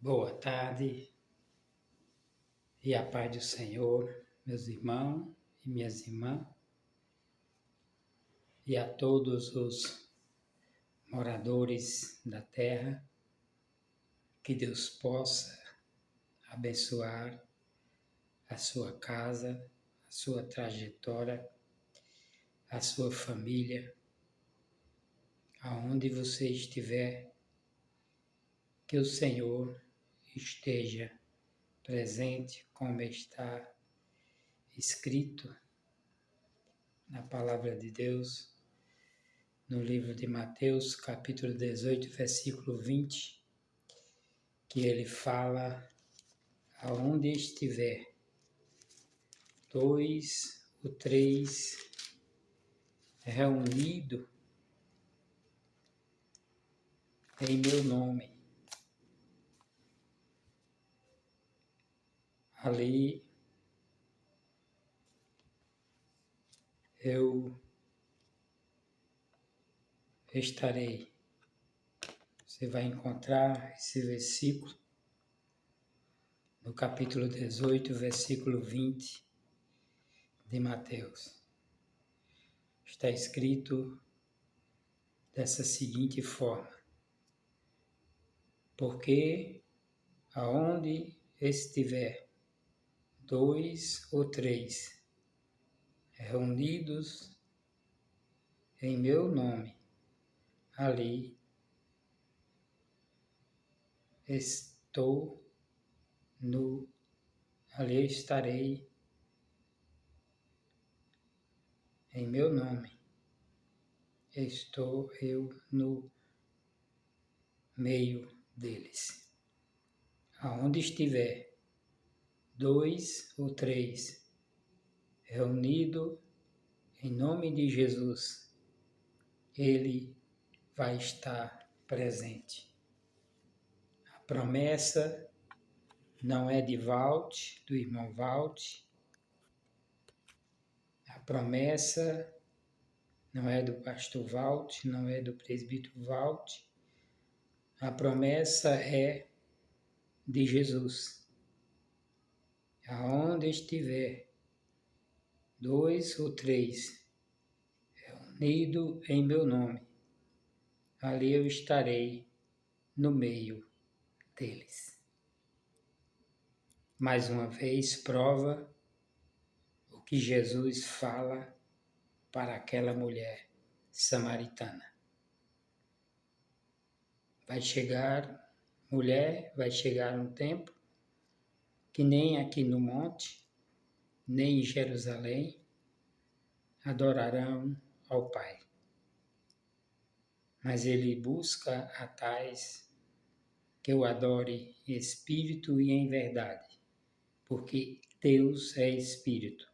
Boa tarde e a paz do Senhor, meus irmãos e minhas irmãs, e a todos os moradores da terra, que Deus possa abençoar a sua casa, a sua trajetória, a sua família, aonde você estiver, que o Senhor esteja presente, como está escrito na palavra de Deus, no livro de Mateus, capítulo 18, versículo 20, que ele fala: aonde estiver dois ou três reunidos em meu nome, ali eu estarei. Você vai encontrar esse versículo no capítulo 18, versículo 20 de Mateus. Está escrito dessa seguinte forma: porque aonde estiver dois ou três reunidos em meu nome, ali estou ali estarei em meu nome. Estou eu no meio deles. Aonde estiver dois ou três reunidos em nome de Jesus, Ele vai estar presente. A promessa não é de Walt, do irmão Walt. A promessa não é do pastor Walt, não é do presbítero Walt. A promessa é de Jesus. Aonde estiver dois ou três reunidos em meu nome, ali eu estarei no meio deles. Mais uma vez, prova o que Jesus fala para aquela mulher samaritana. Vai chegar um tempo que nem aqui no monte, nem em Jerusalém, adorarão ao Pai. Mas ele busca a tais que o adore em espírito e em verdade, porque Deus é espírito,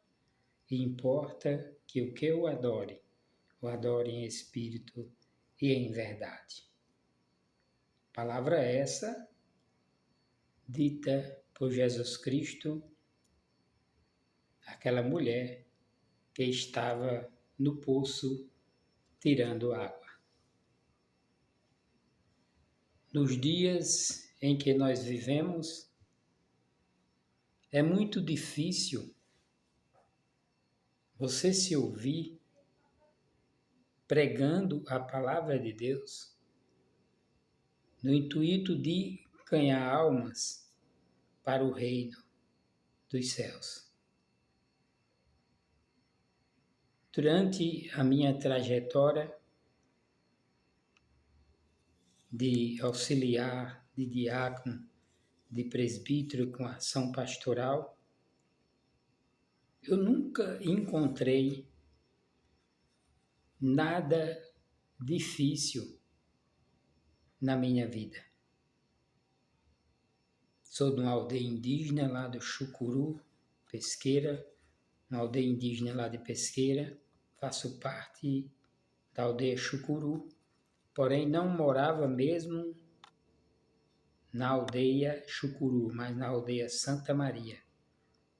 e importa que o que o adore em espírito e em verdade. Palavra essa dita por Jesus Cristo àquela mulher que estava no poço tirando água. Nos dias em que nós vivemos, é muito difícil você se ouvir pregando a palavra de Deus no intuito de ganhar almas para o reino dos céus. Durante a minha trajetória de auxiliar, de diácono, de presbítero com ação pastoral, eu nunca encontrei nada difícil na minha vida. Sou de uma aldeia indígena lá do Chucuru, Pesqueira, uma aldeia indígena lá de Pesqueira, faço parte da aldeia Chucuru, porém não morava mesmo na aldeia Chucuru, mas na aldeia Santa Maria,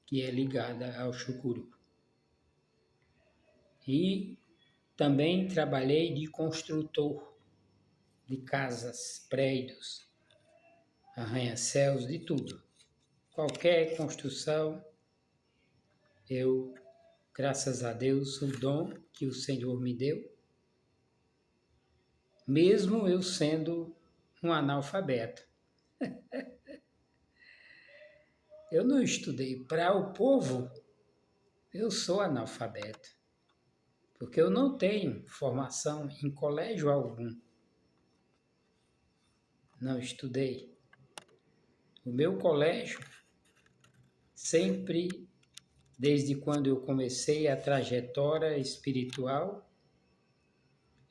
que é ligada ao Chucuru. E também trabalhei de construtor de casas, prédios, arranha-céus, de tudo. Qualquer construção, eu, graças a Deus, o dom que o Senhor me deu, mesmo eu sendo um analfabeto. Eu não estudei. Para o povo, eu sou analfabeto, porque eu não tenho formação em colégio algum. Não estudei. O meu colégio, sempre, desde quando eu comecei a trajetória espiritual,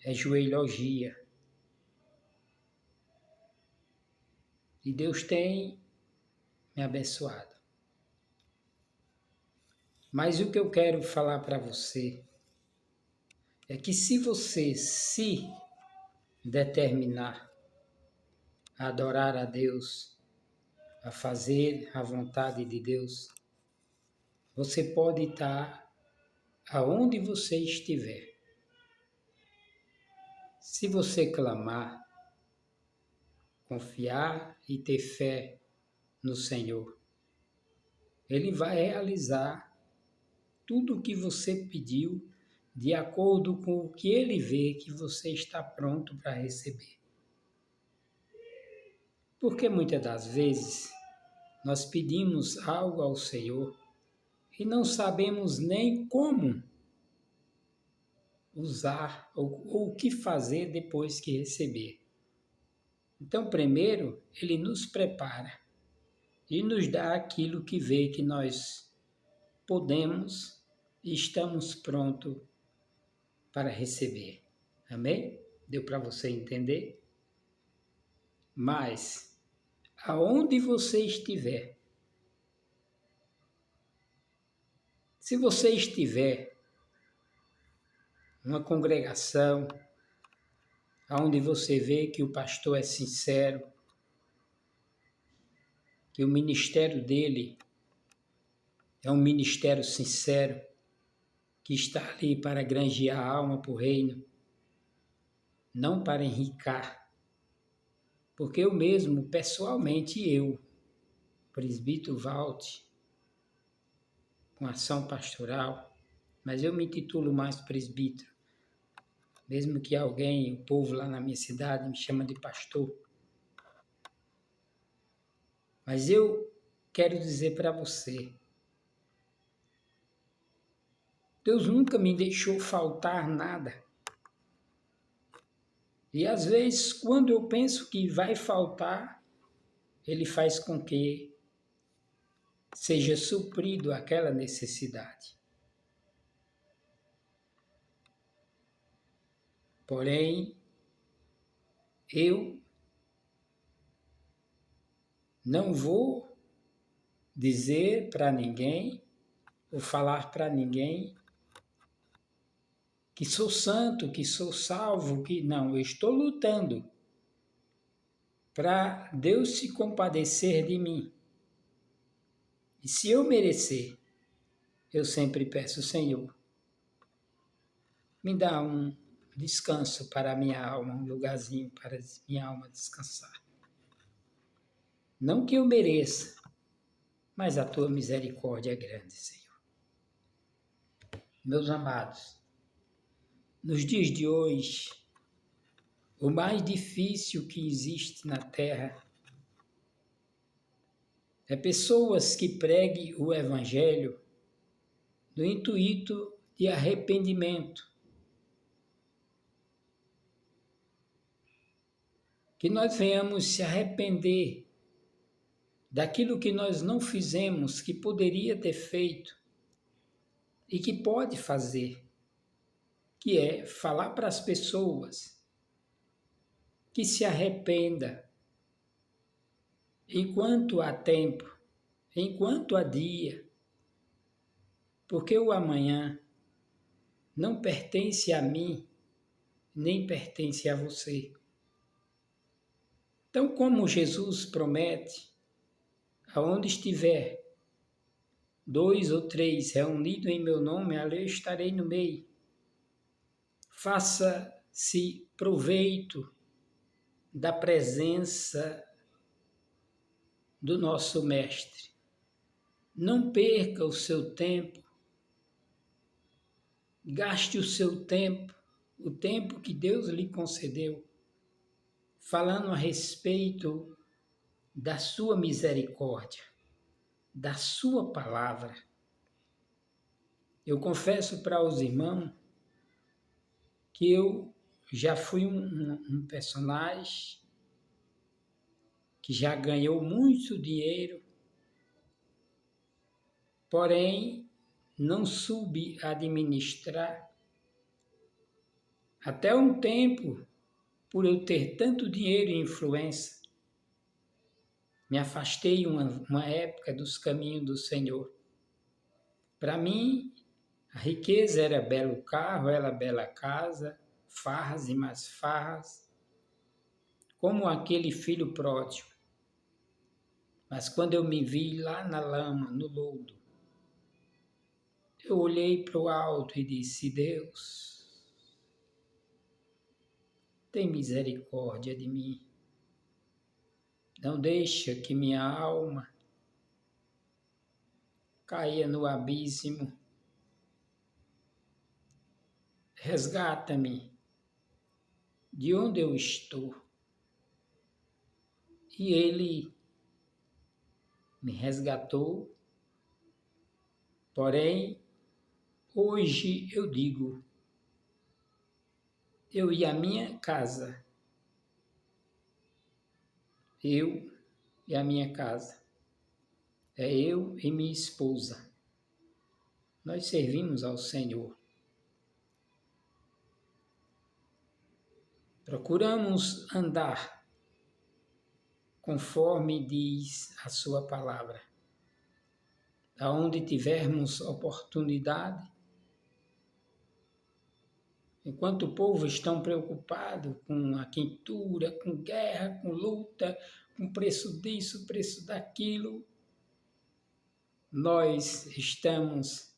é joelhogia. E Deus tem me abençoado. Mas o que eu quero falar para você é que se você se determinar a adorar a Deus, a fazer a vontade de Deus, você pode estar aonde você estiver. Se você clamar, confiar e ter fé no Senhor, Ele vai realizar tudo o que você pediu de acordo com o que Ele vê que você está pronto para receber. Porque muitas das vezes nós pedimos algo ao Senhor e não sabemos nem como usar ou o que fazer depois que receber. Então, primeiro, Ele nos prepara e nos dá aquilo que vê que nós podemos e estamos prontos para receber. Amém? Deu para você entender? Mas, aonde você estiver, se você estiver numa congregação onde você vê que o pastor é sincero, que o ministério dele é um ministério sincero, que está ali para granjear a alma para o reino, não para enricar. Porque eu mesmo, pessoalmente, presbítero Walt, com ação pastoral, mas eu me intitulo mais presbítero, mesmo que alguém, o povo lá na minha cidade, me chama de pastor. Mas eu quero dizer para você, Deus nunca me deixou faltar nada. E às vezes, quando eu penso que vai faltar, Ele faz com que seja suprido aquela necessidade. Porém, eu não vou dizer para ninguém, ou falar para ninguém, que sou santo, que sou salvo, que não, eu estou lutando para Deus se compadecer de mim. E se eu merecer, eu sempre peço, Senhor, me dá um descanso para a minha alma, um lugarzinho para a minha alma descansar. Não que eu mereça, mas a tua misericórdia é grande, Senhor. Meus amados, nos dias de hoje, o mais difícil que existe na Terra é pessoas que preguem o Evangelho no intuito de arrependimento. Que nós venhamos se arrepender daquilo que nós não fizemos, que poderia ter feito e que pode fazer, que é falar para as pessoas que se arrependa enquanto há tempo, enquanto há dia, porque o amanhã não pertence a mim, nem pertence a você. Então, como Jesus promete, aonde estiver 2 ou 3 reunidos em meu nome, ali eu estarei no meio. Faça-se proveito da presença do nosso Mestre. Não perca o seu tempo, gaste o seu tempo, o tempo que Deus lhe concedeu, falando a respeito da sua misericórdia, da sua palavra. Eu confesso para os irmãos que eu já fui um personagem que já ganhou muito dinheiro, porém não soube administrar. Até um tempo, por eu ter tanto dinheiro e influência, me afastei uma época dos caminhos do Senhor. Para mim, a riqueza era belo carro, era bela casa, farras e mais farras, como aquele filho pródigo. Mas quando eu me vi lá na lama, no lodo, eu olhei para o alto e disse: Deus, tem misericórdia de mim. Não deixa que minha alma caia no abismo. Resgata-me de onde eu estou. E Ele me resgatou. Porém, hoje eu digo, eu e a minha casa, eu e a minha casa, é eu e minha esposa. Nós servimos ao Senhor. Procuramos andar conforme diz a sua palavra. Aonde tivermos oportunidade, enquanto o povo está preocupado com a quentura, com guerra, com luta, com preço disso, preço daquilo, nós estamos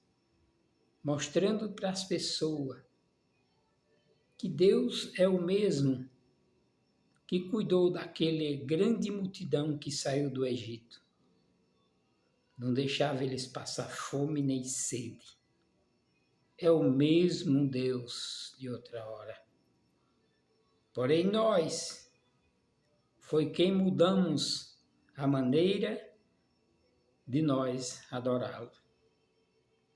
mostrando para as pessoas que Deus é o mesmo que cuidou daquele grande multidão que saiu do Egito. Não deixava eles passar fome nem sede. É o mesmo Deus de outra hora. Porém nós foi quem mudamos a maneira de nós adorá-lo.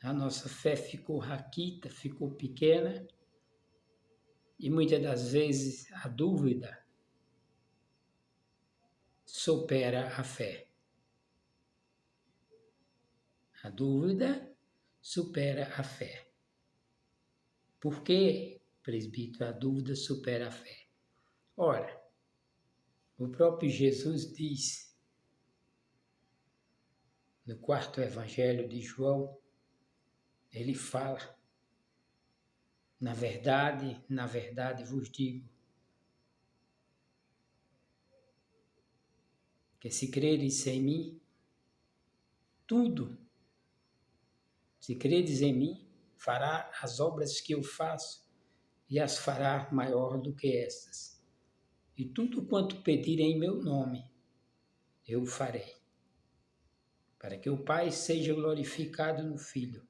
A nossa fé ficou raquita, ficou pequena, e muitas das vezes a dúvida supera a fé. A dúvida supera a fé. Por que, presbítero, a dúvida supera a fé? Ora, o próprio Jesus diz, no 4º Evangelho de João, ele fala, na verdade vos digo, que se creres em mim, se creres em mim, fará as obras que eu faço e as fará maior do que estas. E tudo quanto pedirem em meu nome, eu farei, para que o Pai seja glorificado no Filho.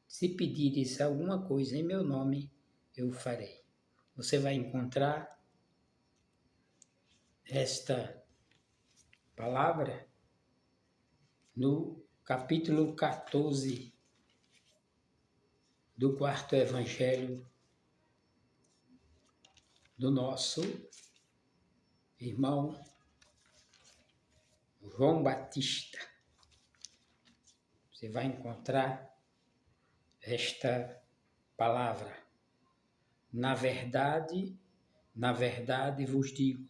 Se pedires alguma coisa em meu nome, eu farei. Você vai encontrar esta palavra no capítulo 14 do 4º Evangelho do nosso irmão João Batista. Você vai encontrar esta palavra. Na verdade vos digo,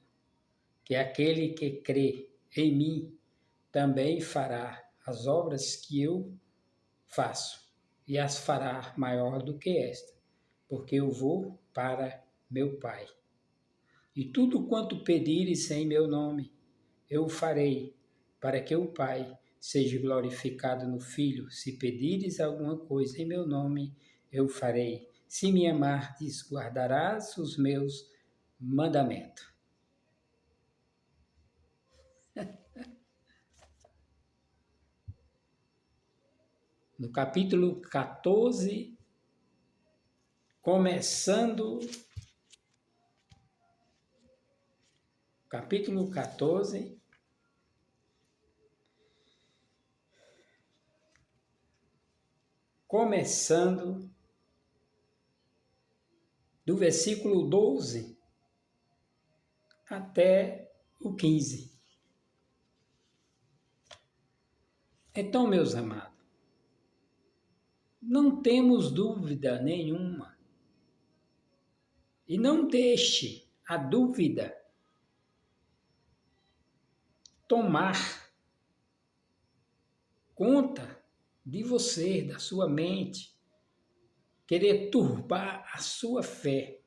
que aquele que crê em mim também fará as obras que eu faço, e as fará maior do que esta, porque eu vou para meu Pai. E tudo quanto pedires em meu nome, eu farei, para que o Pai seja glorificado no Filho. Se pedires alguma coisa em meu nome, eu farei. Se me amardes, guardarás os meus mandamentos. no capítulo 14, começando, capítulo 14, começando do versículo 12 até o 15. Então, meus amados, não temos dúvida nenhuma, e não deixe a dúvida tomar conta de você, da sua mente, querer turbar a sua fé.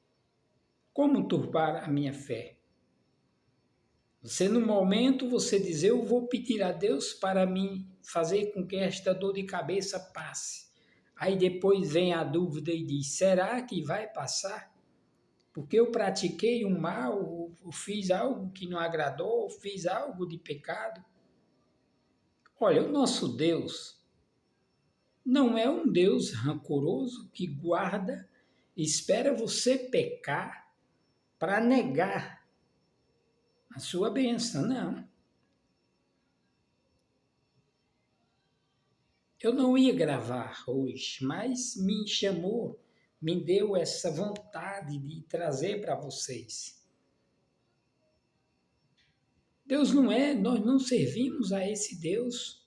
Como turbar a minha fé? Você, no momento, você diz, eu vou pedir a Deus para mim fazer com que esta dor de cabeça passe. Aí depois vem a dúvida e diz, será que vai passar? Porque eu pratiquei um mal, ou fiz algo que não agradou, ou fiz algo de pecado. Olha, o nosso Deus não é um Deus rancoroso que guarda e espera você pecar para negar a sua bênção, não. Eu não ia gravar hoje, mas me chamou, me deu essa vontade de trazer para vocês. Deus não é, nós não servimos a esse Deus.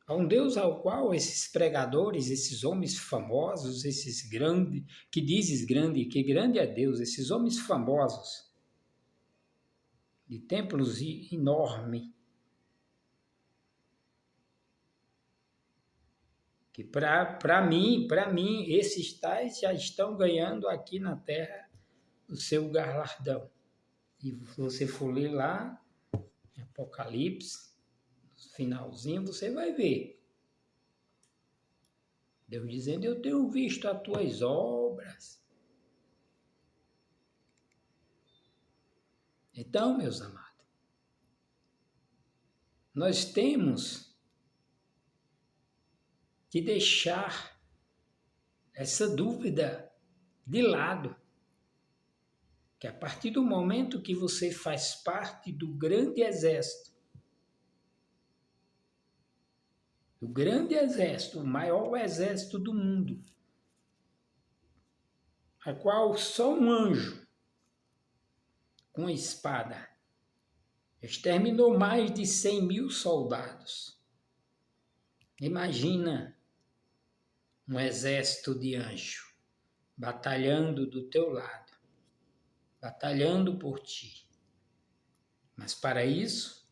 A um Deus ao qual esses pregadores, esses homens famosos, esses grandes, que dizes grande, que grande é Deus, esses homens famosos, de templos enormes, que para mim, esses tais já estão ganhando aqui na terra o seu galardão. E se você for ler lá, em Apocalipse, no finalzinho, você vai ver. Deus dizendo, eu tenho visto as tuas obras. Então, meus amados, nós temos que deixar essa dúvida de lado. Que a partir do momento que você faz parte do grande exército, o maior exército do mundo, a qual só um anjo com espada exterminou mais de 100.000 soldados. Imagina um exército de anjo batalhando do teu lado, batalhando por ti. Mas para isso,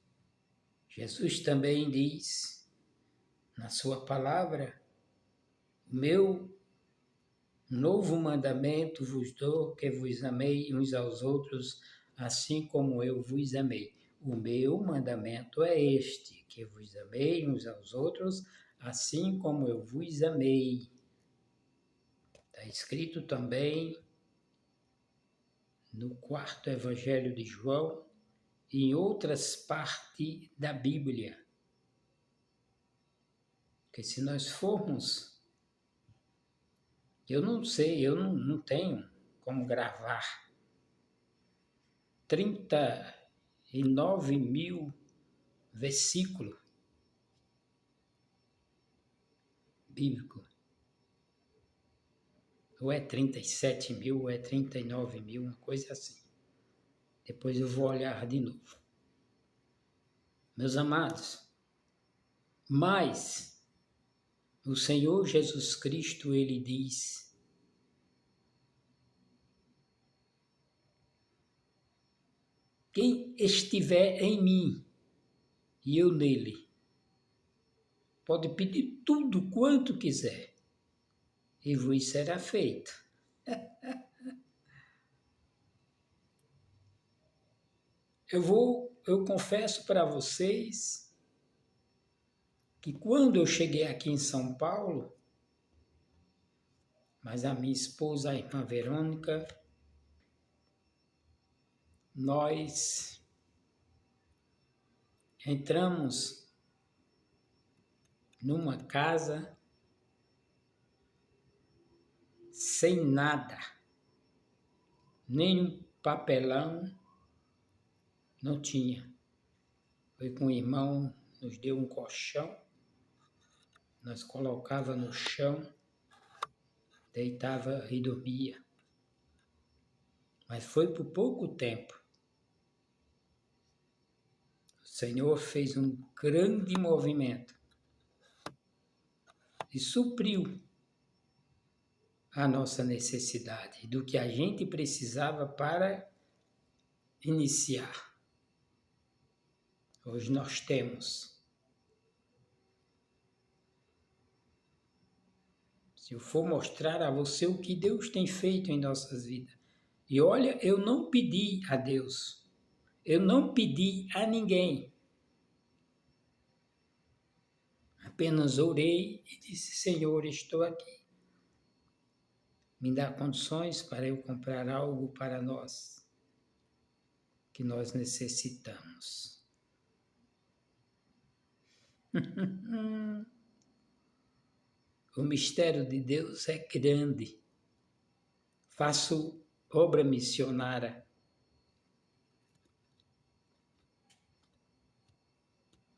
Jesus também diz na sua palavra, o meu novo mandamento vos dou, que vos amei uns aos outros, assim como eu vos amei. O meu mandamento é este, que vos amei uns aos outros, assim como eu vos amei. Está escrito também no 4º Evangelho de João, e em outras partes da Bíblia. Porque se nós formos, eu não sei, eu não tenho como gravar 39.000 versículos bíblicos. Ou é 37.000, ou é 39.000, uma coisa assim. Depois eu vou olhar de novo. Meus amados, mas o Senhor Jesus Cristo, ele diz, quem estiver em mim e eu nele, pode pedir tudo quanto quiser, e vos será feito. Eu confesso para vocês que quando eu cheguei aqui em São Paulo, mas a minha esposa, a irmã Verônica, nós entramos numa casa sem nada, nem um papelão não tinha. Foi com o irmão, nos deu um colchão, nós colocava no chão, deitava e dormia. Mas foi por pouco tempo. O Senhor fez um grande movimento e supriu a nossa necessidade, do que a gente precisava para iniciar. Hoje nós temos. Se eu for mostrar a você o que Deus tem feito em nossas vidas. E olha, eu não pedi a Deus. Eu não pedi a ninguém. Apenas orei e disse, Senhor, estou aqui. Me dá condições para eu comprar algo para nós que nós necessitamos. O mistério de Deus é grande. Faço obra missionária.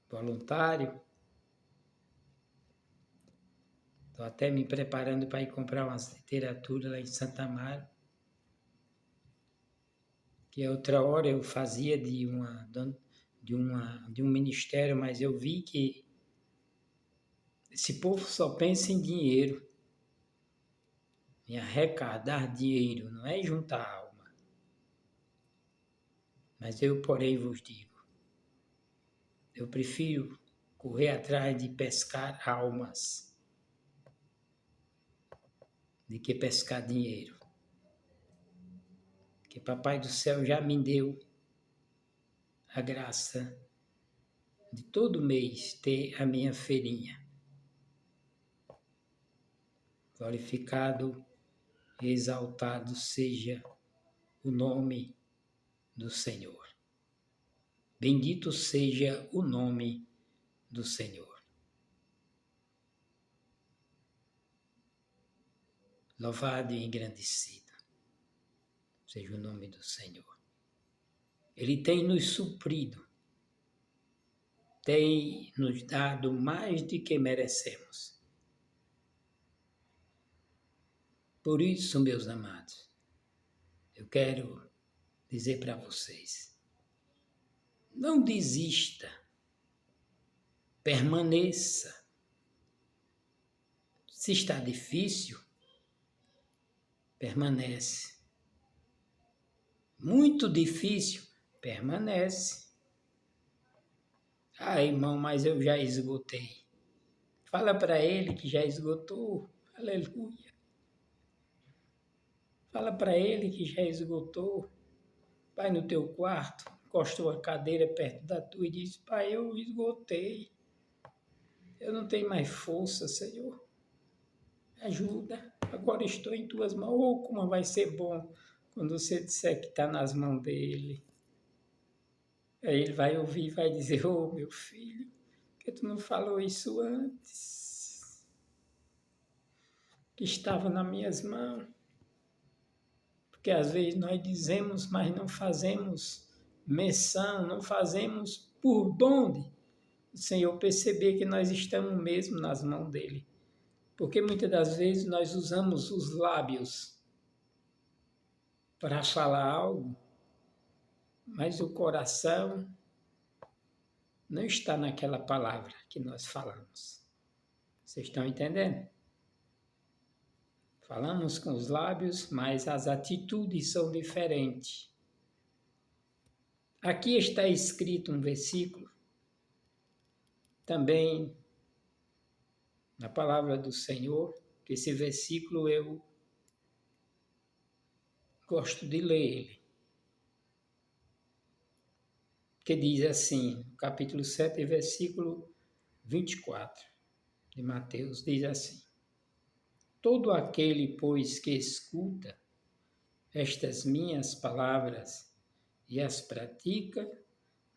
Voluntário. Estou até me preparando para ir comprar umas literaturas lá em Santa Amaro. Que outra hora eu fazia de um ministério, mas eu vi que esse povo só pensa em dinheiro, em arrecadar dinheiro, não é juntar alma. Mas eu, porém, vos digo, eu prefiro correr atrás de pescar almas do que pescar dinheiro. Porque Papai do Céu já me deu a graça de todo mês ter a minha feirinha. Glorificado e exaltado seja o nome do Senhor. Bendito seja o nome do Senhor. Louvado e engrandecido seja o nome do Senhor. Ele tem nos suprido, tem nos dado mais do que merecemos. Por isso, meus amados, eu quero dizer para vocês, não desista, permaneça. Se está difícil, permanece. Muito difícil, permanece. Ah, irmão, mas eu já esgotei. Fala para ele que já esgotou. Aleluia. Fala para ele que já esgotou. Vai no teu quarto, encosta uma cadeira perto da tua e diz, Pai, eu esgotei. Eu não tenho mais força, Senhor. Ajuda. Agora estou em tuas mãos. Oh, como vai ser bom quando você disser que está nas mãos dele. Aí ele vai ouvir e vai dizer, oh, meu filho, por que tu não falou isso antes? Que estava nas minhas mãos. Porque às vezes nós dizemos, mas não fazemos menção, não fazemos por onde o Senhor perceber que nós estamos mesmo nas mãos dele. Porque muitas das vezes nós usamos os lábios para falar algo, mas o coração não está naquela palavra que nós falamos. Vocês estão entendendo? Falamos com os lábios, mas as atitudes são diferentes. Aqui está escrito um versículo, também na palavra do Senhor, que esse versículo eu gosto de ler ele. Que diz assim, no capítulo 7, versículo 24 de Mateus, diz assim, todo aquele, pois, que escuta estas minhas palavras e as pratica,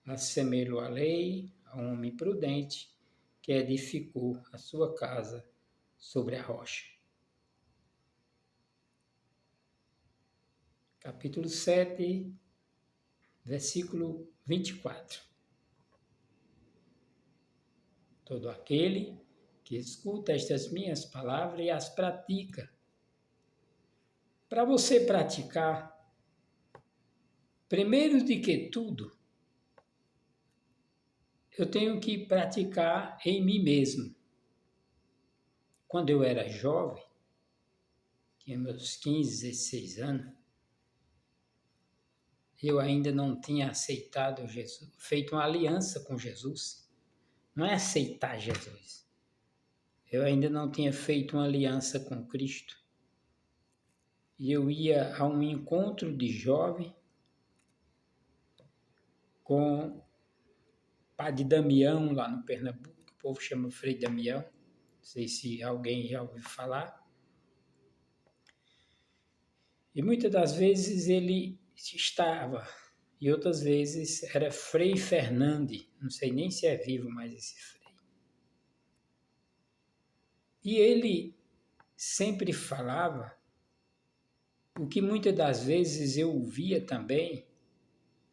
assemelho à lei, a um homem prudente, que edificou a sua casa sobre a rocha. Capítulo 7, versículo 24. Todo aquele que escuta estas minhas palavras e as pratica. Para você praticar, primeiro de que tudo, eu tenho que praticar em mim mesmo. Quando eu era jovem, tinha meus 15, 16 anos, eu ainda não tinha aceitado Jesus, feito uma aliança com Jesus. Não é aceitar Jesus. Eu ainda não tinha feito uma aliança com Cristo. E eu ia a um encontro de jovem com Padre Damião, lá no Pernambuco, que o povo chama Frei Damião. Não sei se alguém já ouviu falar. E muitas das vezes ele estava, e outras vezes era Frei Fernande, não sei nem se é vivo mais esse Frei. E ele sempre falava o que muitas das vezes eu ouvia também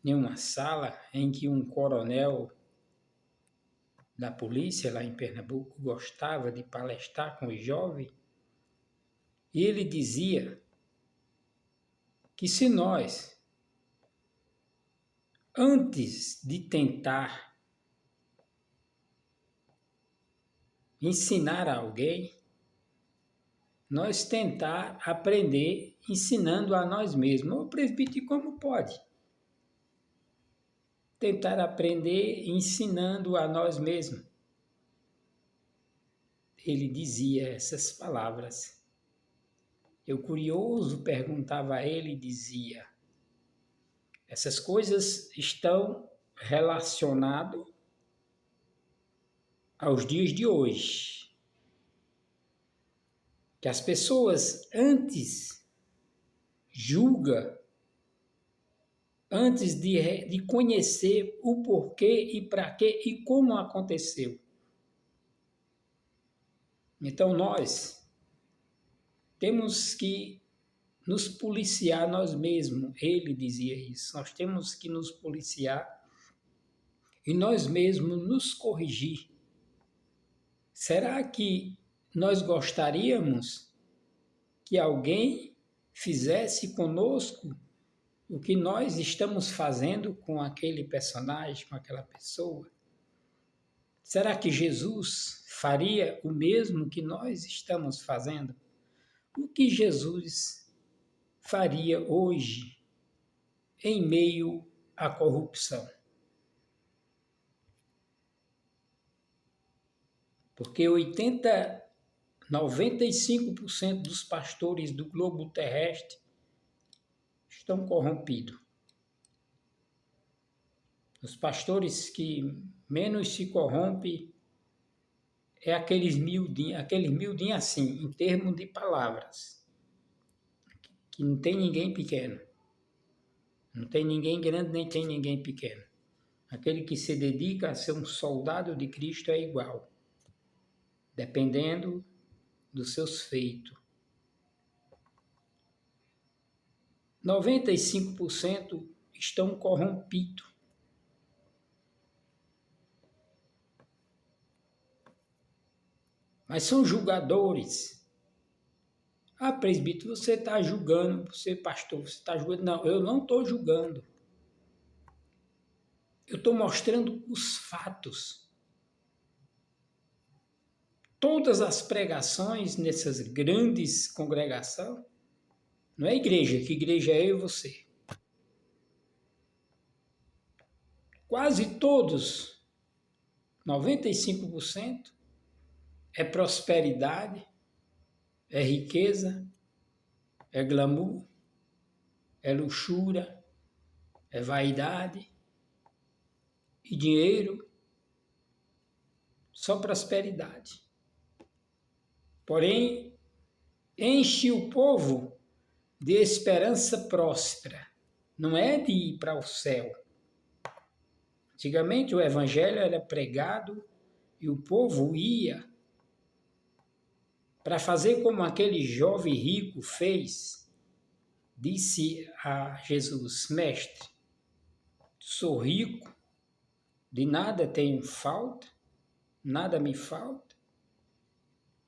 em uma sala em que um coronel da polícia lá em Pernambuco gostava de palestrar com os jovens, e ele dizia que se nós, antes de tentar ensinar a alguém, nós tentar aprender ensinando a nós mesmos. O presbítero, como pode? Tentar aprender ensinando a nós mesmos. Ele dizia essas palavras. Eu, curioso, perguntava a ele e dizia: essas coisas estão relacionadas aos dias de hoje. Que as pessoas antes julgam, antes de conhecer o porquê e para quê e como aconteceu. Então nós temos que nos policiar nós mesmos. Ele dizia isso. Nós temos que nos policiar e nós mesmos nos corrigir. Será que nós gostaríamos que alguém fizesse conosco o que nós estamos fazendo com aquele personagem, com aquela pessoa? Será que Jesus faria o mesmo que nós estamos fazendo? O que Jesus faria hoje em meio à corrupção? Porque 95% dos pastores do globo terrestre estão corrompidos. Os pastores que menos se corrompem é aqueles miudinhos assim, em termos de palavras, que não tem ninguém pequeno. Não tem ninguém grande, nem tem ninguém pequeno. Aquele que se dedica a ser um soldado de Cristo é igual, dependendo dos seus feitos. 95% estão corrompidos. Mas são julgadores. Ah, presbítero, você está julgando, você pastor, você está julgando. Não, eu não estou julgando. Eu estou mostrando os fatos. Todas as pregações nessas grandes congregações, não é igreja, que igreja é eu e você. Quase todos, 95%, é prosperidade, é riqueza, é glamour, é luxúria, é vaidade e dinheiro, só prosperidade. Porém, enche o povo de esperança próspera, não é de ir para o céu. Antigamente o evangelho era pregado E o povo ia para fazer como aquele jovem rico fez. Disse a Jesus: Mestre, sou rico, de nada tenho falta, nada me falta,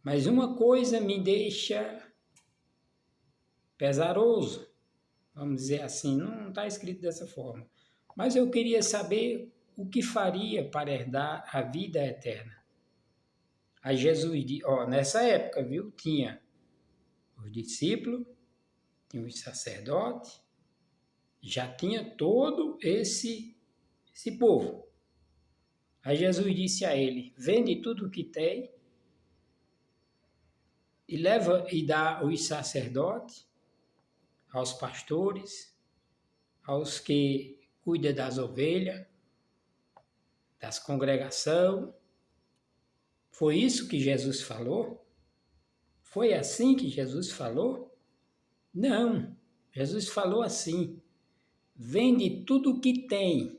mas uma coisa me deixa pesaroso, vamos dizer assim, não está escrito dessa forma, mas eu queria saber o que faria para herdar a vida eterna. Aí Jesus disse, nessa época, viu, tinha os discípulos, tinha os sacerdotes, já tinha todo esse povo. Aí Jesus disse a ele, vende tudo o que tem e leva e dá aos sacerdotes, aos pastores, aos que cuidam das ovelhas, das congregações. Foi isso que Jesus falou? Foi assim que Jesus falou? Não, Jesus falou assim, vende tudo o que tem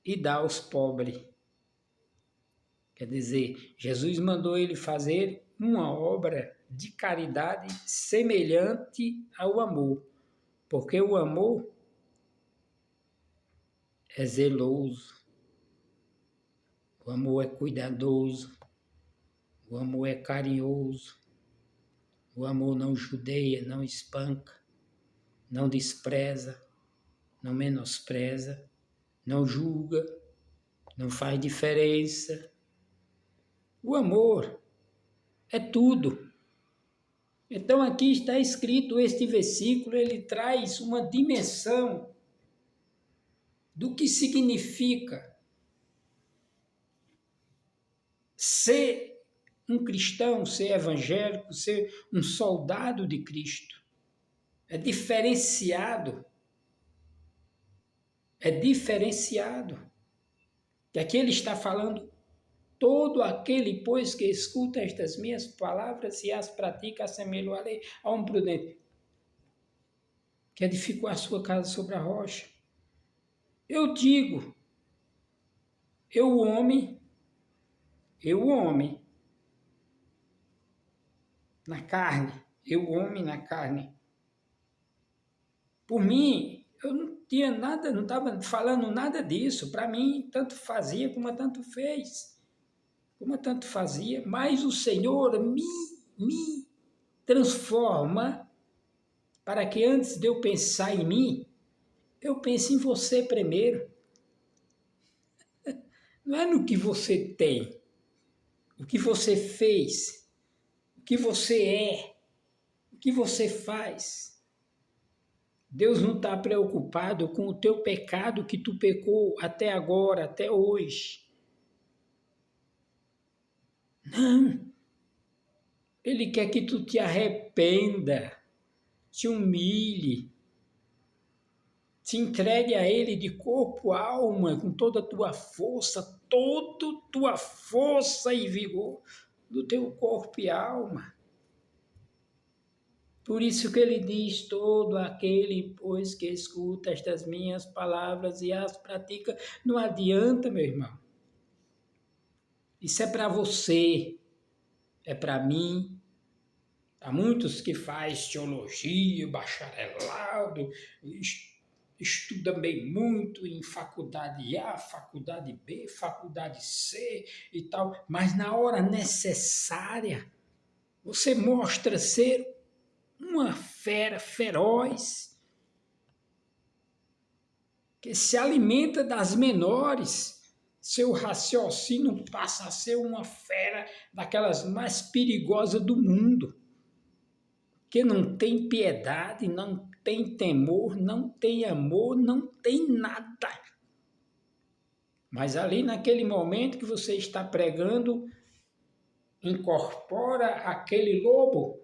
e dá aos pobres. Quer dizer, Jesus mandou ele fazer uma obra de caridade semelhante ao amor, porque o amor é zeloso, o amor é cuidadoso, o amor é carinhoso, o amor não judeia, não espanca, não despreza, não menospreza, não julga, não faz diferença. O amor é tudo. Então aqui está escrito, este versículo, ele traz uma dimensão do que significa ser um cristão, ser evangélico, ser um soldado de Cristo. É diferenciado. É diferenciado. Que aqui ele está falando, todo aquele, pois, que escuta estas minhas palavras e as pratica, assemelho a um prudente, que edificou a sua casa sobre a rocha. Eu digo, eu homem, na carne, eu homem na carne. Por mim, eu não tinha nada, não estava falando nada disso. Para mim, tanto fazia como tanto fez. Como tanto fazia, mas o Senhor me transforma para que antes de eu pensar em mim, eu pense em você primeiro. Não é no que você tem, o que você fez, o que você é, o que você faz. Deus não está preocupado com o teu pecado que tu pecou até agora, até hoje. Não. Ele quer que tu te arrependa, te humilhe, te entregue a Ele de corpo, alma, com toda a tua força e vigor do teu corpo e alma. Por isso que ele diz, todo aquele, pois, que escuta estas minhas palavras e as pratica, não adianta, meu irmão. Isso é para você, é para mim. Há muitos que fazem teologia, bacharelado, estudam bem muito em faculdade A, faculdade B, faculdade C e tal, mas na hora necessária, você mostra ser uma fera feroz, que se alimenta das menores, seu raciocínio passa a ser uma fera daquelas mais perigosas do mundo, que não tem piedade, não tem temor, não tem amor, não tem nada. Mas ali naquele momento que você está pregando, incorpora aquele lobo,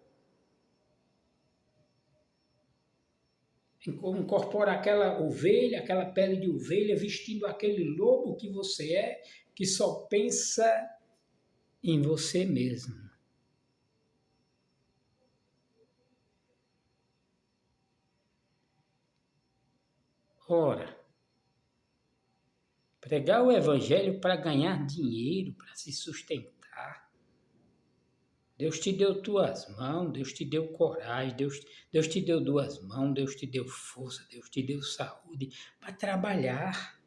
incorpora aquela ovelha, aquela pele de ovelha, vestindo aquele lobo que você é, que só pensa em você mesmo. Ora, Pregar o evangelho para ganhar dinheiro, para se sustentar. Deus te deu tuas mãos, Deus te deu coragem, Deus te deu duas mãos, Deus te deu força, Deus te deu saúde para trabalhar.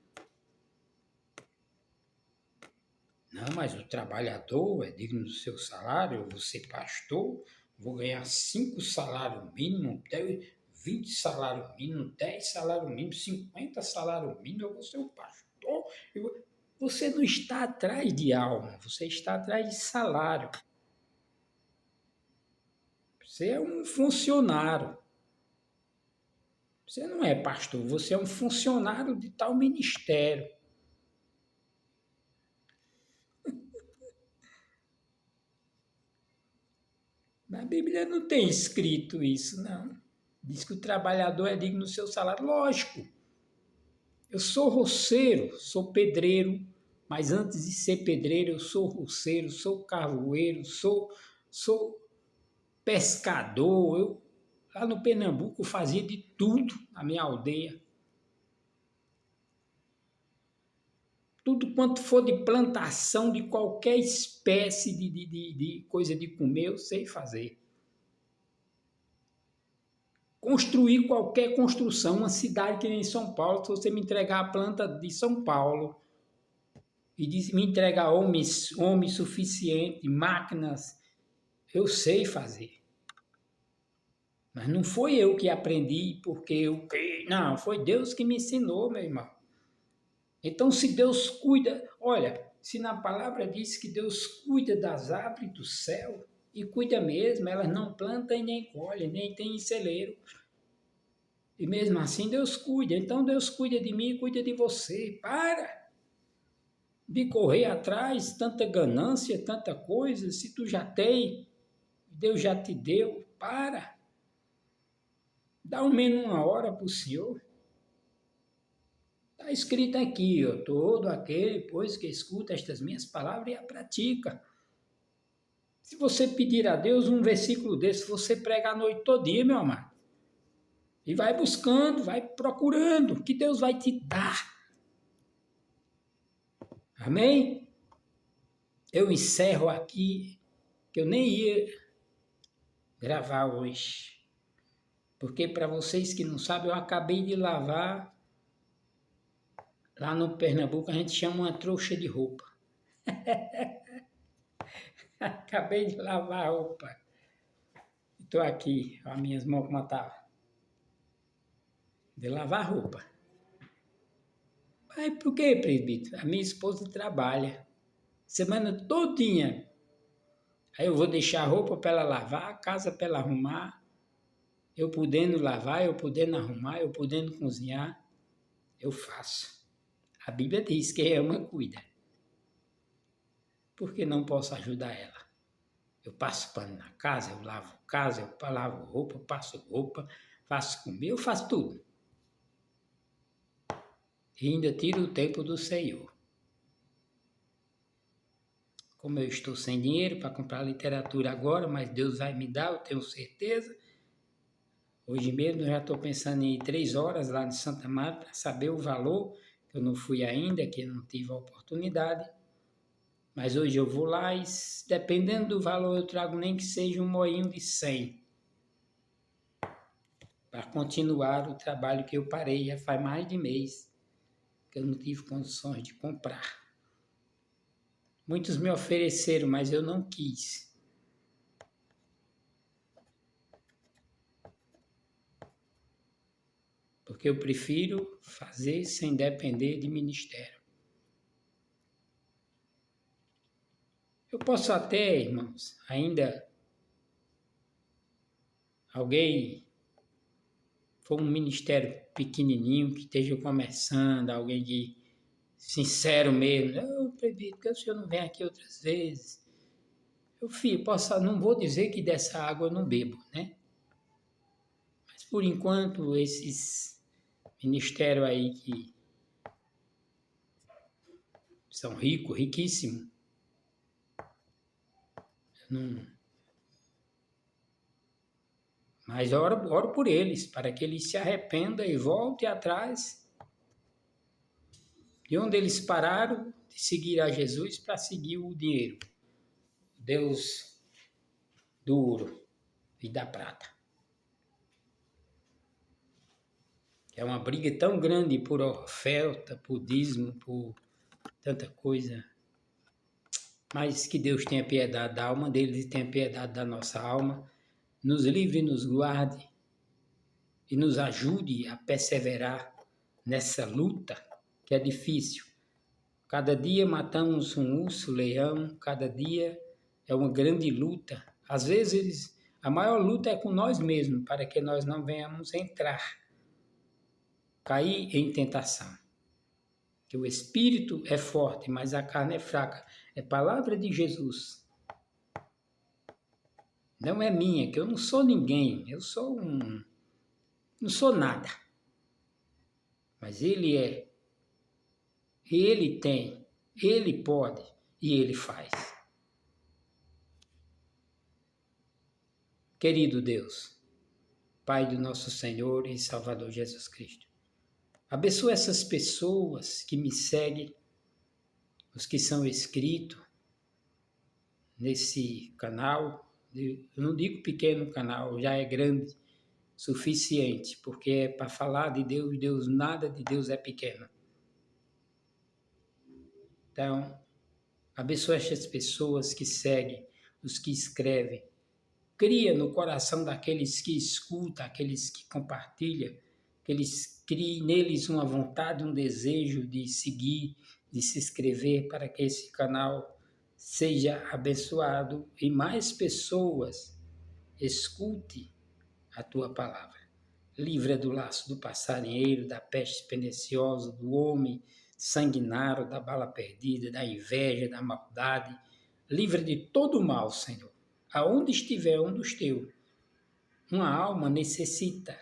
Não, mas o trabalhador é digno do seu salário, eu vou ser pastor, vou ganhar 5 salários mínimos, 20 salários mínimos, 10 salários mínimos, 50 salários mínimos, eu vou ser o pastor. Você não está atrás de alma, você está atrás de salário. Você é um funcionário. Você não é pastor, você é um funcionário de tal ministério. Na Bíblia não tem escrito isso, não. Diz que o trabalhador é digno do seu salário. Lógico, eu sou roceiro, sou pedreiro, mas antes de ser pedreiro, eu sou roceiro, sou carvoeiro, sou pescador. Eu, lá no Pernambuco, fazia de tudo na minha aldeia. Tudo quanto for de plantação, de qualquer espécie de coisa de comer, eu sei fazer. Construir qualquer construção, uma cidade que nem São Paulo, se você me entregar a planta de São Paulo e me entregar homens suficientes, máquinas, eu sei fazer. Mas não foi eu que aprendi porque eu... Não, foi Deus que me ensinou, meu irmão. Então, se Deus cuida... Olha, se na palavra diz que Deus cuida das aves do céu, e cuida mesmo, elas não plantam e nem colhem, nem tem celeiro. E mesmo assim Deus cuida. Então Deus cuida de mim e cuida de você. Para de correr atrás, tanta ganância, tanta coisa. Se tu já tem, Deus já te deu. Para. Dá ao menos uma hora para o Senhor. Está escrito aqui, ó, todo aquele, pois, que escuta estas minhas palavras e a pratica. Se você pedir a Deus um versículo desse, você prega a noite todinha, meu amado. E vai buscando, vai procurando, que Deus vai te dar. Amém? Eu encerro aqui, que eu nem ia gravar hoje. Porque para vocês que não sabem, eu acabei de lavar. Lá no Pernambuco a gente chama uma trouxa de roupa. Acabei de lavar a roupa. Estou aqui, as minhas mãos como estavam. De lavar roupa. Mas por que, presbítero? A minha esposa trabalha. Semana todinha. Aí eu vou deixar a roupa para ela lavar, a casa para ela arrumar. Eu podendo lavar, eu podendo arrumar, eu podendo cozinhar. Eu faço. A Bíblia diz que quem ama, cuida. Por que não posso ajudar ela? Eu passo pano na casa, eu lavo casa, eu lavo roupa, passo roupa, faço comer, eu faço tudo. E ainda tiro o tempo do Senhor. Como eu estou sem dinheiro para comprar literatura agora, mas Deus vai me dar, eu tenho certeza. Hoje mesmo eu já estou pensando em ir 3 horas lá de Santa Marta para saber o valor. Eu não fui ainda, que eu não tive a oportunidade. Mas hoje eu vou lá e, dependendo do valor, eu trago nem que seja um moinho de 100. Para continuar o trabalho que eu parei já faz mais de mês. Que eu não tive condições de comprar. Muitos me ofereceram, mas eu não quis. Porque eu prefiro fazer sem depender de ministério. Eu posso até, irmãos, ainda alguém for um ministério pequenininho que esteja começando, alguém de sincero mesmo, eu prefiro porque o senhor não vem aqui outras vezes. Eu não vou dizer que dessa água eu não bebo, né? Mas por enquanto esses ministérios aí que são ricos, riquíssimos, não. Mas oro por eles, para que eles se arrependam e voltem atrás e onde eles pararam de seguir a Jesus para seguir o dinheiro, Deus do ouro e da prata. É uma briga tão grande por oferta, por dízimo, por tanta coisa. Mas que Deus tenha piedade da alma deles e tenha piedade da nossa alma, nos livre e nos guarde e nos ajude a perseverar nessa luta que é difícil. Cada dia matamos um urso, leão, cada dia é uma grande luta. Às vezes, a maior luta é com nós mesmos, para que nós não venhamos cair em tentação. Que o espírito é forte, mas a carne é fraca. É palavra de Jesus. Não é minha, que eu não sou ninguém. Eu sou não sou nada. Mas Ele é. Ele tem. Ele pode. E Ele faz. Querido Deus, Pai do nosso Senhor e Salvador Jesus Cristo, abençoa essas pessoas que me seguem, os que são inscritos nesse canal. Eu não digo pequeno canal, já é grande, suficiente, porque é para falar de Deus, nada de Deus é pequeno. Então, abençoa essas pessoas que seguem, os que escrevem. Cria no coração daqueles que escutam, aqueles que compartilham, que eles criem neles uma vontade, um desejo de seguir, de se inscrever para que esse canal seja abençoado e mais pessoas escute a tua palavra. Livra do laço do passarinheiro, da peste perniciosa, do homem sanguinário, da bala perdida, da inveja, da maldade. Livra de todo o mal, Senhor. Aonde estiver um dos teus, uma alma necessita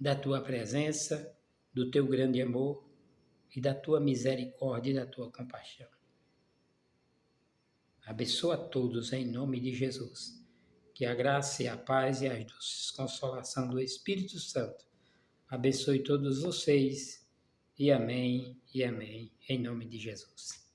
da tua presença, do teu grande amor e da tua misericórdia e da tua compaixão. Abençoa a todos em nome de Jesus. Que a graça e a paz e a doces consolação do Espírito Santo abençoe todos vocês. E amém, em nome de Jesus.